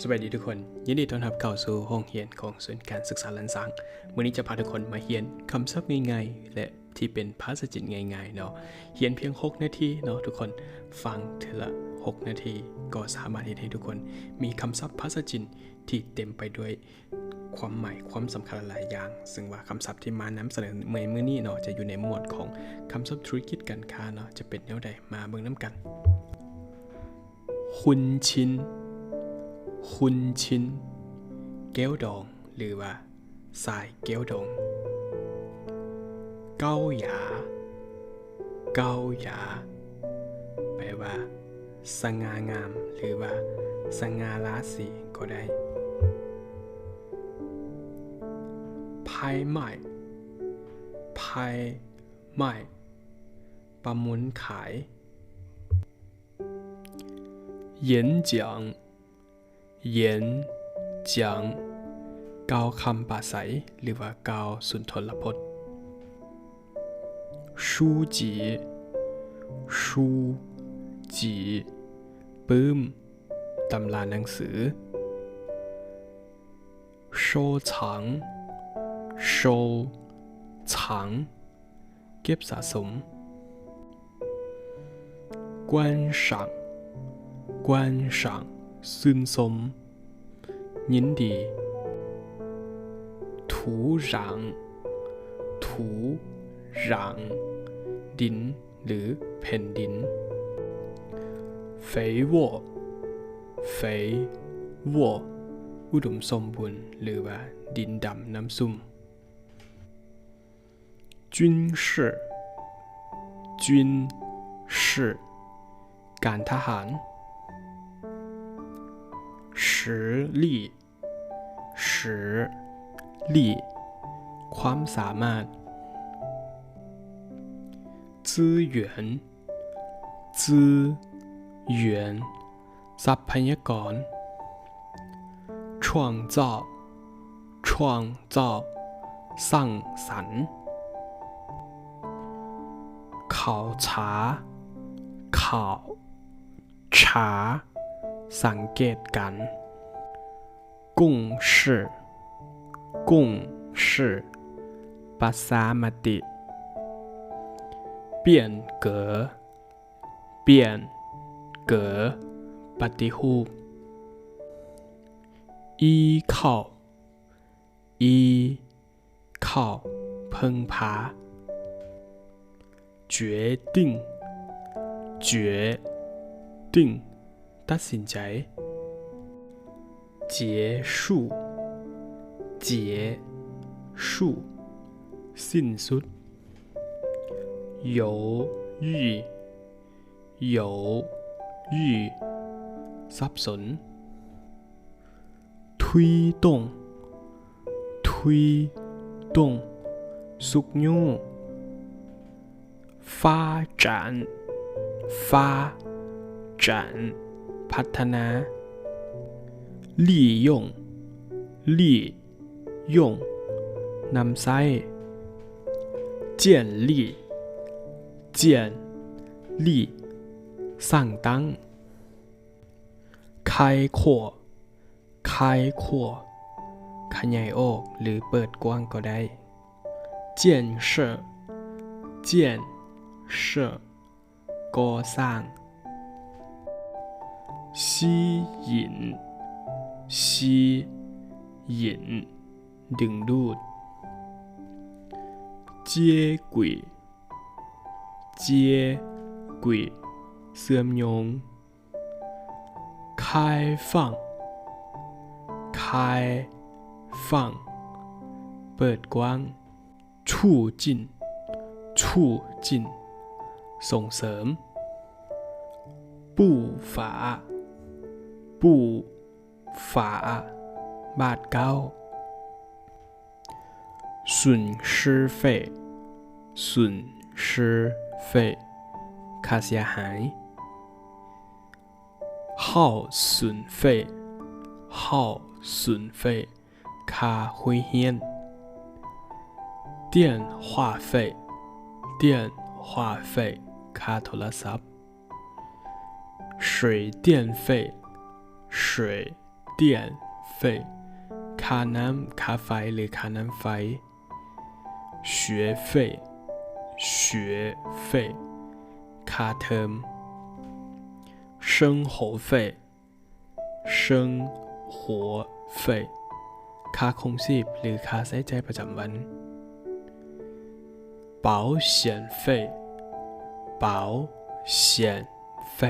สวัสดีทุกคนยินดีต้อนรับเข้าสู่ห้องเรียนของศูนย์การศึกษาลันสังวันนี้จะพาทุกคนมาเรียนคำศัพท์ง่ายๆและที่เป็นภาษาจีนง่ายๆเนาะเรียนเพียง6นาทีเนาะทุกคนฟังทีละ6นาทีก็สามารถให้ทุกคนมีคำศัพท์ภาษาจีนที่เต็มไปด้วยความหมายความสำคัญหลายอย่างซึ่งว่าคำศัพท์ที่มานำเสนอเมื่อนี้เนาะจะอยู่ในหมวดของคำศัพท์ธุรกิจการค้าเนาะจะเป็นแนวใดมาเบิ่งนํกันหุนชินหุนชินแก้วดองหรือว่าสายแก้วดองเก้าหยาเก้าหยาแปลว่าสง่างามหรือว่าสง่าราศีก็ได้ภายใหม่ภายใหม่ประมูลขาย演讲演讲กล่าวคำปราศัยหรือว่ากล่าวสุนทรพจน์书籍书籍ปื้มตำราหนังสือ收藏收藏เก็บสะสม观赏观赏ซื่นชมยินดี土壤土壤ดินหรือแผ่นดิน肥沃肥沃อุดมสมบูรณ์หรือว่าดินดำน้ำซุ่ม军事军事การทหาร实力实力ความสามารถ资源资源ทรัพยากร创造创造สร้างสรรค์考察考察สังเกตการ共识共识ประชามติเปลี่ยนเก๋อเปลี่ยนเก๋อปฏิรูป依靠依靠พึ่งพา决定决定ตัดสินใจ结束结束สิ้นสุด犹豫犹豫สับสน推动推动สุกยู发展发展พัฒนา利用利用นำใช้建立建立สร้างตั้ง开阔开阔ขยายออกหรือเปิดกว้างก็ได้建设建设ก่อสร้าง吸引吸引ดึงดูด接轨接轨เชื่อมโยง开放开放เปิดกว้าง促进促进ส่งเสริม步伐步伐บาทเก้า损失费损失费ค่าเสียหาย耗损费耗损费ค่าคุยเฮียน电话费电话费ค่าโทรศัพท์水电费水电电费ค่าน้ำค่าไฟหรือค่าน้ำไฟ学费学费ค่าเทอม生活费生活费ค่าครองชีพหรือค่าใช้จ่ายประจำวัน保险费保险费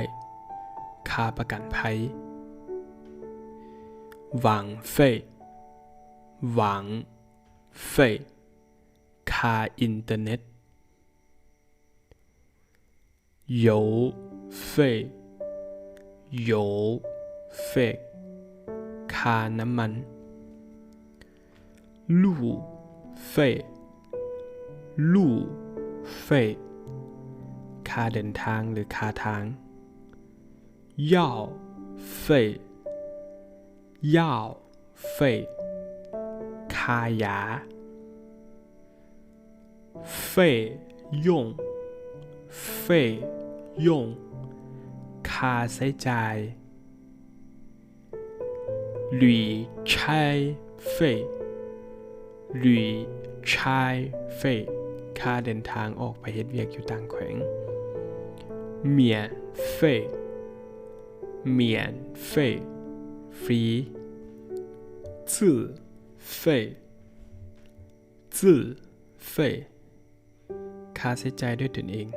ค่าประกันภัย网费网费ค่าอินเทอร์เน็ต油费油费ค่าน้ำมัน路费路费ค่าเดินทางหรือค่าทาง药费药费ค่ายา费用费用ค่าใช้จ่าย旅差费旅差费ค่าเดินทางออกไปเฮ็ดเวียกอยู่ต่างแขวง免费免费ฟรี自费自费ค่าใช้จ่ายด้วยตนเอง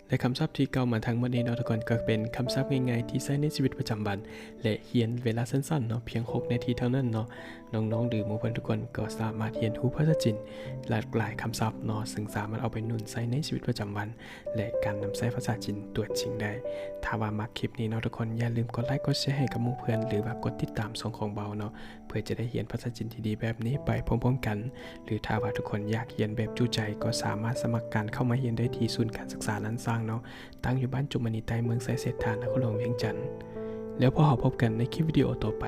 และคำศัพท์ที่เก่ามาทั้งหมดนี้เนาะทุกคนก็เป็นคำศัพท์ง่ายๆที่ใช้ในชีวิตประจำวันและเรียนเวลาสั้นๆเนาะเพียง6 นาทีเท่านั้นเนาะน้องๆหรือหมู่เพื่อนทุกคนก็สามารถเรียนรู้ภาษาจีนหลากหลายคำศัพท์เนาะซึ่งสามารถเอาไปนุ่นใช้ในชีวิตประจำวันและการนำใช้ภาษาจีนตัวจริงได้ถ้าว่ามักคลิปนี้เนาะทุกคนอย่าลืมกดไลค์กดแชร์ให้กับหมู่เพื่อนหรือว่ากดติดตามช่องของเบาเนาะเพื่อจะได้เรียนภาษาจีนที่ดีแบบนี้ไปพร้อมๆกันหรือถ้าว่าทุกคนอยากเรียนแบบจู้ใจก็สามารถสมัครการเข้ามาเรียนได้ที่ศูนย์การศึกษาล้านซางเนาะตั้งอยู่บ้านจุมมณีใต้เมืองไซเซตานครหลวงเวียงจันทร์แล้วพอเราพบกันในคลิปวิดีโอต่อไป